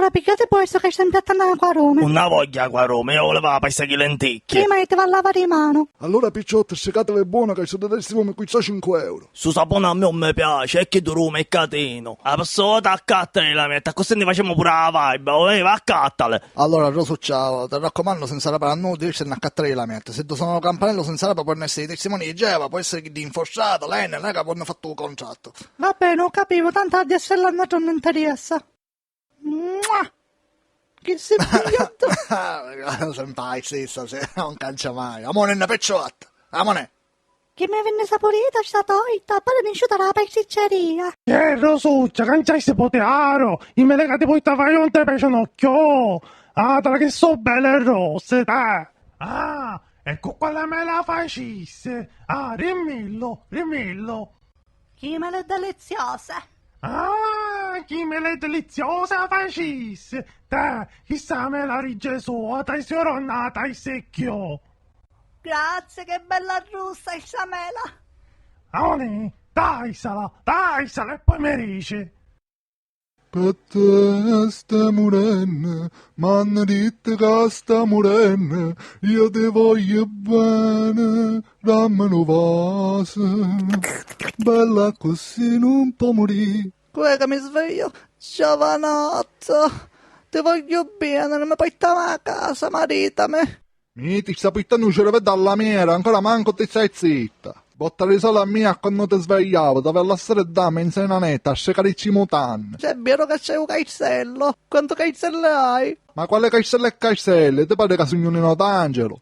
Allora pigliate questo che sta impiattando l'acqua a Roma. Una voglia qua a Roma, io volevo la pasta di lenticchie. Prima che ti va a lavare le mani. Allora picciotti, secatevi buono che se dovessimo come qui 5 euro. Su sapone a me non mi piace, è che tu Roma è cateno. La passata accattale la metta, così ne facciamo pure la vibe, va accattale. Allora, Rosu, ciao, ti raccomando, senza la paranoia, se ne accattare la metta. Se tu sono campanello senza la può essere testimoni di Geova, può essere di infosciato, lei non è che hanno fatto un contratto. Va bene, non capivo, tanto a essere l'andato non interessa. Mua! Che si pigliato. Sempre stasera, non cancia mai. Amore, una pecciotta, amore. Che mi venne saporita sta torta, poi ne asciutta la pasticceria. Rosuccia, canciai se potearo. I me legati poi te fai non te piacciono occhio. Ah, te che so belle rosse, te. Ah, ecco quella me la facisse. Ah, rimmillo. Che me le deliziose. Ah, chi me le deliziosa facisse. Te, chissà me la rige sua, dai sioronata ai secchio. Grazie, che bella russa il samela. Amore, daisela e poi mi dice. Per te sta morendo, m'hanno detto che sta morendo, io ti voglio bene, dammi un vaso, bella così non può morire. Guarda che mi sveglio, giovanotto, ti voglio bene, non mi portare a casa, maritami. Mi ti sta pittando un cervello dalla miera, ancora manco ti stai zitta. Bottare solo a mia quando ti svegliavo, dove lasciare dame in senanetta, a scecaricci mutanne. C'è vero che c'è un castello, quanto castello hai? Ma quale castello è castello? Ti pare che sono un d'angelo?